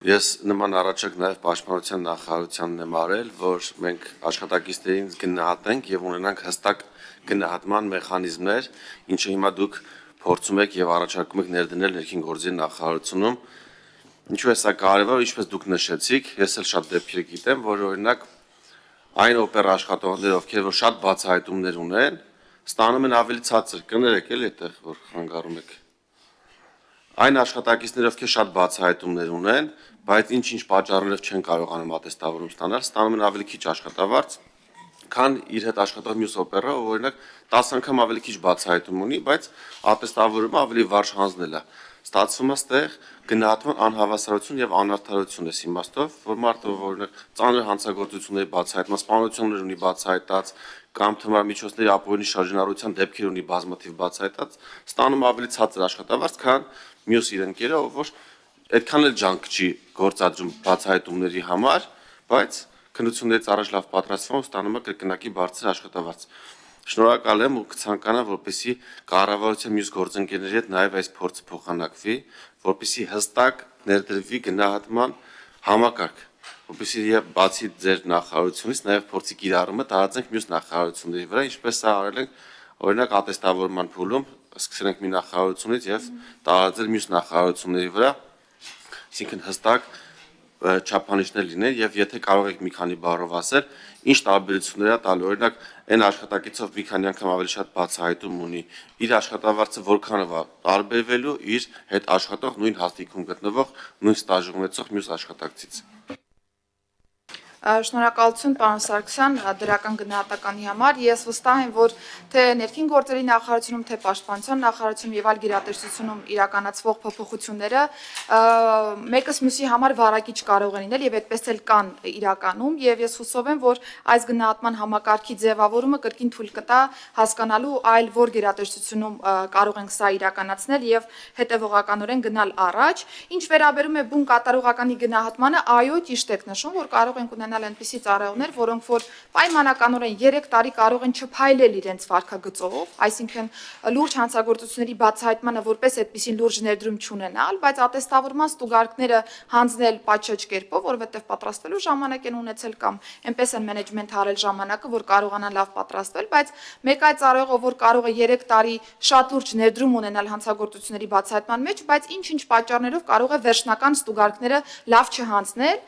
Ես նման առաջարկ նաև պաշտպանության նախարարությանն եմ արել, որ մենք աշխատակիցներին գնահատենք եւ ունենանք հստակ գնահատման մեխանիզմներ, ինչը հիմա դուք փորձում եք եւ առաջարկում եք ներդնել ներքին գործերի նախարարությունում։ Ինչու է սա կարևոր, ինչպես դուք նշեցիք, ես էլ շատ դեպքեր գիտեմ, որ օրինակ այն օպերա աշխատողները, ովքեր որ շատ բացահայտումներ ունեն, ստանում են ավելի ցածր, կներեք էլի այդտեղ որ խանգարում եք։ Այն աշխատակիցները, ովքեր շատ բացահայտումներ ունեն, բայց ինչ-ինչ պատճառներով չեն կարողանում ատեստավորում ստանալ, ստանում են ավելի քիչ աշխատավարձ, քան իր հետ աշխատող մյուս օպերա, ով օրինակ 10 անգամ ավելի քիչ բացահայտում ունի, բայց ատեստավորումը ավելի վարժ հանձնել է։ Ստացվում է ստեղ գնահատման անհավասարություն եւ անարդարություն է իմաստով, որ մարդը օրինակ ծանր հանցագործությունների բացահայտման, սպանություններ ունի բացահայտած կամ թմար միջոցների ապօրինի շարժանառության դեպքեր ունի բազմաթիվ բացահայտած, ստանում ավելի ցածր աշխատավարձ, քան մյուս իր ընկերը, ով որ այդքան էլ ջանք չի գործադրում բացահայտումների համար, բայց քննություններից առաջ լավ պատրաստվում ստանում է կրկնակի բարձր աշխատավարձ։ Շնորհակալ եմ ու կցանկանամ, որպեսզի կառավարության մյուս գործընկերների հետ նաև այս փորձը փոխանակվի, որպեսզի հստակ ներդրվի գնահատման համակարգ, որպեսզի բացի ձեր նախարարությունից նաև փորձի կիրառումը տարածենք մյուս նախարարությունների վրա, ինչպես սա արել ենք օրինակ ատեստավորման փուլում, սկսել ենք մի նախարարությունից եւ տարածել մյուս նախարարությունների վրա, այսինքն հստակ չափանիշներ լինեն եւ եթե կարող եք մի քանի բառով ասել, ինչ տարբերություններ է տալու, օրինակ այն աշխատակիցով մի քանի անգամ ավելի շատ բացահայտում ունի, իր աշխատավարձը որքանով է տարբերվելու իր հետ աշխատող նույն հաստիքում գտնվող նույն ստաժ ունեցող մյուս աշխատակցից։ Շնորհակալություն պարոն Սարգսյան դրական գնահատականի համար։ Ես վստահ եմ, որ թե ներքին գործերի նախարարությունում, թե պաշտպանության նախարարությունում եւ այլ գերատեսչությունում իրականացվող փոփոխությունները մեկս մյուսի համար վարակիչ կարող են լինել եւ այդպես էլ կան իրականում եւ ես հուսով եմ, որ այս գնահատման համակարգի ձևավորումը կրկին թույլ կտա հասկանալու այլ որ գերատեսչությունում կարող ենք սա իրականացնել եւ հետեւողականորեն գնալ առաջ։ Ինչ վերաբերում է բուն կատարողականի գնահատմանը, այո, ճիշտ եք նշում, որ կարող ենք ունենալ այնպիսի ծառայողներ, որոնք որ պայմանականորեն 3 տարի կարող են չփայլել իրենց վարքագծով, այսինքն լուրջ հանցագործությունների բացահայտմանը որպես այդպիսին լուրջ ներդրում չունենալ, բայց ատեստավորման ստուգարկները հանձնել պատշաճ կերպով, որովհետև պատրաստվելու ժամանակ են ունեցել կամ այնպես են մենեջմենթ արել ժամանակը, որ կարողանան լավ պատրաստվել, բայց մեկ այլ ծառայողը, որ կարող է 3 տարի շատ լուրջ ներդրում ունենալ հանցագործությունների բացահայտման մեջ, բայց ինչ-ինչ պատճառներով կարող է վերջնական ստուգարկները լավ չհանձնել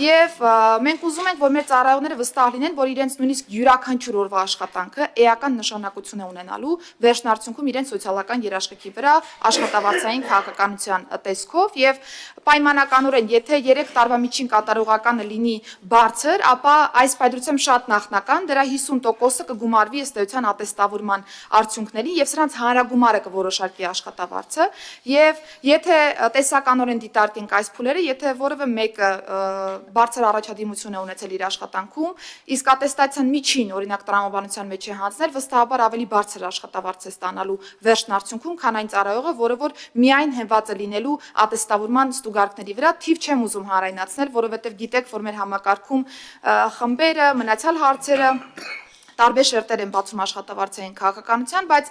եւ մենք ուզում ենք, որ մեր ծառայողները վստահ լինեն, որ իրենց նույնիսկ յուրաքանչյուր օրվա աշխատանքը էական նշանակություն է ունենալու վերջնարդյունքում իրենց սոցիալական երաշխիքի վրա աշխատավարձային քաղաքականության տեսքով եւ պայմանականորեն, եթե 3 տարվա միջին կատարողականը լինի բարձր, ապա այս պայծրությամբ շատ նախնական դրա 50%-ը կգումարվի ըստ էության ատեստավորման արդյունքներին եւ սրանց հանրագումարը կորոշարկի աշխատավարձը եւ եթե տեսականորեն դիտարկենք այս փուլերը, եթե որևէ մեկը բարձր առաջադիմություն է ունեցել իր աշխատանքում, իսկ ատեստացիան միջին, օրինակ տրամաբանության մեջ է հանձնել, վստահաբար ավելի բարձր աշխատավարձ է ստանալու վերջն արդյունքում, քան այն ծառայողը, որը որ միայն հենված է լինելու ատեստավորման ստուգարկների վրա, թիվ չեմ ուզում հանրայնացնել, որովհետև գիտեք, որ մեր համակարգում խմբերը, մնացյալ հարցերը տարբեր շերտեր են բացում աշխատավարձային քաղաքականության, բայց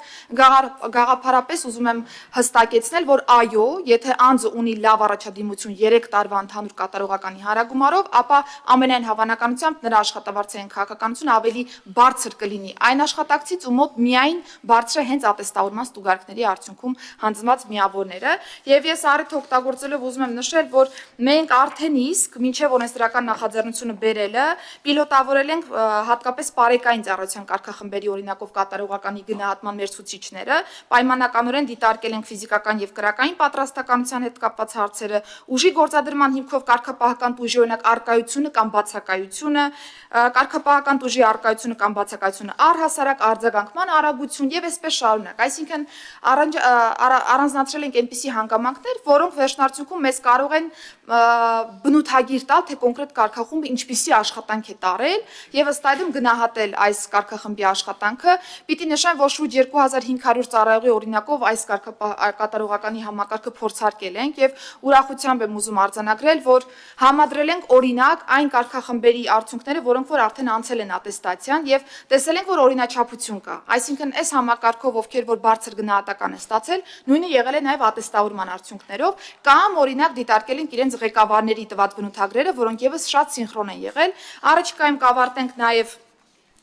գաղափարապես ուզում եմ հստակեցնել, որ այո, եթե անձը ունի լավ առաջադիմություն 3 տարվա ընդհանուր կատարողականի հանրագումարով, ապա ամենայն հավանականությամբ նրա աշխատավարձային քաղաքականությունը ավելի բարձր կլինի այն աշխատակցից, ում մոտ միայն բարձր է հենց ատեստավորման ստուգարկների արդյունքում հանձնված միավորները, եւ ես առիթ օգտագործելով ուզում եմ նշել, որ մենք արդեն իսկ մինչեւ օրենսդրական նախաձեռնությունը բերելը պիլոտավորել ենք հատկապես բարեկային ծառայության կարգախմբերի օրինակով կատարողականի գնահատման մեր ցուցիչները, պայմանականորեն դիտարկել ենք ֆիզիկական եւ կրակային պատրաստականության հետ կապված հարցերը, ուժի գործադրման հիմքով կարգապահական տուժի օրինակ արկայությունը կամ բացակայությունը, կարգապահական տուժի արկայությունը կամ բացակայությունը, առհասարակ արձագանքման արագություն եւ այսպես շարունակ։ Այսինքն առանձնացրել ենք այնպիսի հանգամանքներ, որոնք վերջնարդյունքում մեզ կարող են բնութագիր տալ, թե կոնկրետ կարգախումբը ինչպիսի աշխատանք է տարել եւ ըստ այդմ գնահատել այս կարգախմբի աշխատանքը։ Պիտի նշեմ, որ շուրջ 2500 ծառայողի օրինակով այս կատարողականի համակարգը փորձարկել ենք եւ ուրախությամբ եմ ուզում արձանագրել, որ համադրել ենք օրինակ այն կարգախմբերի արդյունքները, որոնք որ արդեն անցել են ատեստացիան եւ տեսել ենք, որ օրինաչափություն կա։ Այսինքն այս համակարգով ովքեր որ բարձր գնահատական են ստացել, նույնը եղել է նաեւ ատեստավորման արդյունքներով կամ օրինակ դիտարկել ենք իրենց ինձ ղեկավարների տված բնութագրերը, որոնք եւս շատ սինխրոն են եղել։ Առաջիկայում կավարտենք նաեւ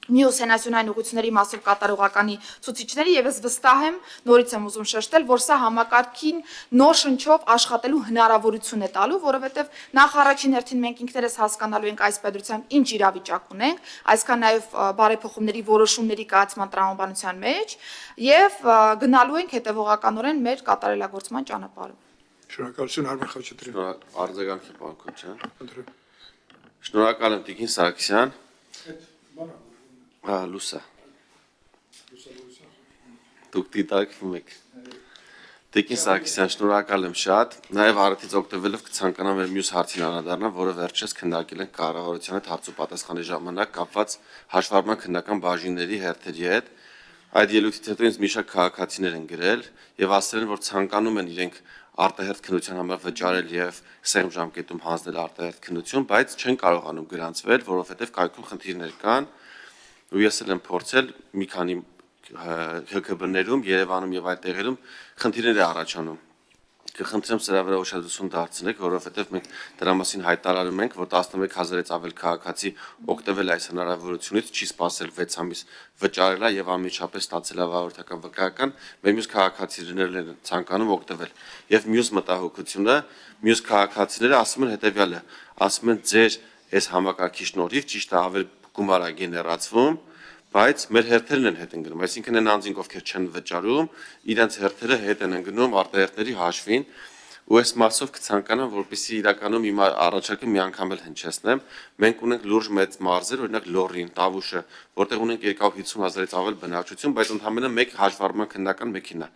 մյուս հենասյունային ուղղությունների մասով կատարողականի ցուցիչների եւ ես վստահ եմ, նորից եմ ուզում շեշտել, որ սա համակարգին նոր շնչով աշխատելու հնարավորություն է տալու, որովհետեւ նախ առաջին հերթին մենք ինքներս հասկանալու ենք այս պետությամբ ինչ իրավիճակ ունենք, այսքան նաեւ բարեփոխումների որոշումների կայացման տրամաբանության մեջ եւ գնալու ենք հետեւողականորեն մեր կատարելագործման ճանապարհով։ Շնորհակալություն Արմեն Խաչատրյան։ Արձագանքի բան քոչան։ Ընտրեմ։ Շնորհակալ եմ Տիկին Սարգսյան։ Լուսա։ Դուք դիտարկվում եք։ Տիկին Սարգսյան, շնորհակալ եմ շատ։ Նաև արդից օգտվելով կցանկանամ մեր մյուս հարցին անդրադառնալ, որը վերջերս քննարկել ենք կառավարության հետ հարց ու պատասխանի ժամանակ կապված հաշվառման քննական բաժինների հերթերի հետ։ Այդ ելույթից հետո ինձ մի շարք քաղաքացիներ են գրել եւ ասել են, որ ցանկանում են իրենք արտահերթ քննության համար վճարել եւ սեղմ ժամկետում հանձնել արտահերթ քննություն, բայց չեն կարողանում գրանցվել, որովհետեւ կայքում խնդիրներ կան։ Ու ես էլ եմ փորձել մի քանի ՀԿԲ-ներում, Երևանում եւ այլ տեղերում խնդիրներ է առաջանում։ Կխնդրեմ սրա վրա ուշադրություն դարձնեք, որովհետեւ մենք դրա մասին հայտարարում ենք, որ 11000-ից ավել քաղաքացի օգտվել այս հնարավորությունից, չի սпасել 6 ամիս վճարելա եւ անմիջապես ստացել ավարտական վկայական, մեր մյուս քաղաքացիներն են ցանկանում օգտվել։ Եվ մյուս մտահոգությունը, մյուս քաղաքացիները ասում են հետեւյալը, ասում են ձեր այս համակարգի շնորհիվ ճիշտ է ավել գումար է գեներացվում, բայց մեր հերթերն են հետ ընկնում, այսինքն այն անձինք, ովքեր չեն վճարում, իրենց հերթերը հետ են ընկնում արտահերթերի հաշվին, ու այս մասով կցանկանամ, որպեսզի իրականում իմ առաջարկը մի անգամ էլ հնչեցնեմ, մենք ունենք լուրջ մեծ մարզեր, օրինակ Լոռին, Տավուշը, որտեղ ունենք 250,000-ից ավել բնակչություն, բայց ընդհանրապես մեկ հաշվառման քննական մեքենա։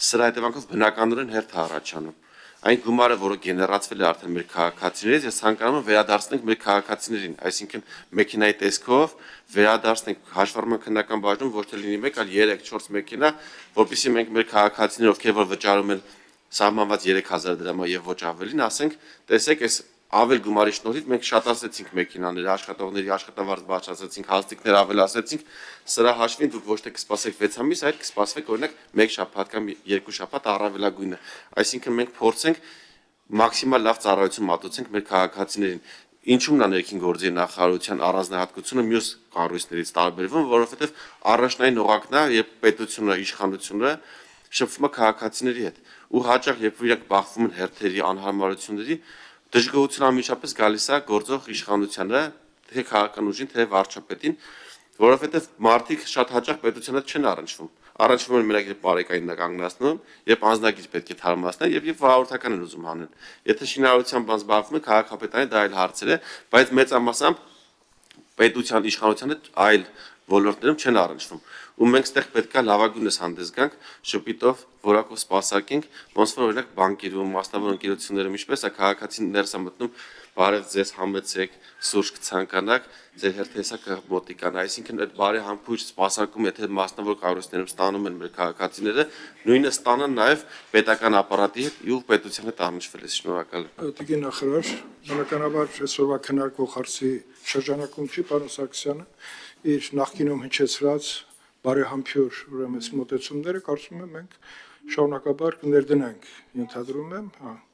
Սրա հետևանքով բնականորեն հերթ է առաջանում։ Այն գումարը, որը գեներացվել է արդեն մեր քաղաքացիներից, ես ցանկանում եմ վերադարձնենք մեր քաղաքացիներին, այսինքն մեքենայի տեսքով վերադարձնենք հաշվառման քննական բաժնում ոչ թե լինի 1, այլ 3-4 մեքենա, որովհետեւ մենք մեր քաղաքացիները, ովքեր որ վճարում են սահմանված 3000 դրամը եւ ոչ ավելին, ասենք, տեսեք, այս ավել գումարի շնորհիվ մենք շատացեցինք մեքենաները, աշխատողների աշխատավարձ բարձրացրեցինք, հաստիկներ ավելացրեցինք, սրա հաշվին դուք ոչ թե կսպասեք 6 ամիս, այլ կսպասվեք օրինակ 1 շաբաթ կամ 2 շաբաթ առավելագույնը։ Այսինքն մենք փորձենք մաքսիմալ լավ ծառայություն մատուցենք մեր քաղաքացիներին։ Ինչու՞մն է ներքին գործերի նախարարության առանձնահատկությունը մյուս կառույցներից տարբերվում, որովհետև առաջնային օղակն է, երբ պետությունը, իշխանությունը շփվում է քաղաքացիների հետ, ու հաճախ երբ իրենք բախվում են հերթերի անհարմարությունների, դժգոհություն անմիջապես գալիս է գործող իշխանությանը, թե քաղաքական ուժին, թե վարչապետին, որովհետև մարդիկ շատ հաճախ պետության հետ չեն առնչվում։ Առնչվում են մենակ երբ բարեկային կանգնացնում, երբ անձնագիր պետք է թարմացնել եւ վարորդական են ուզում հանեն։ Եթե շինարարությամբ բան զբաղվում է, քաղաքապետարանի դա այլ հարցեր է, բայց մեծամասամբ պետության իշխանության հետ այլ ոլորտներում չեն առնչվում։ Ու մենք ստեղ պետքա լավագույնս հանդես գանք, շփիտով, որակով սպասարկենք, ոնց որ օրինակ բանկերում, մասնավոր ընկերություններում ինչպես է քաղաքացին ներս է մտնում, բարև ձեզ համեցեք, սուրճ կցանկանաք, ձեր հերթեսա կմոտիկանա, այսինքն այդ բարի համբույր սպասարկում, եթե մասնավոր կառույցներում ստանում են մեր քաղաքացիները, նույնը ստանան նաև պետական ապարատի հետ ու պետության հետ առնչվել է, շնորհակալ եմ։ Տիկին նախարար, բնականաբար այսօրվա քննարկվող հարցի շրջանակում չի պարոն Սարգսյանը, իր նախկինում հնչեցրած բարեհամբույր ուրեմն մոտեցումները կարծում եմ մենք շարունակաբար կներդնենք, ենթադրում եմ,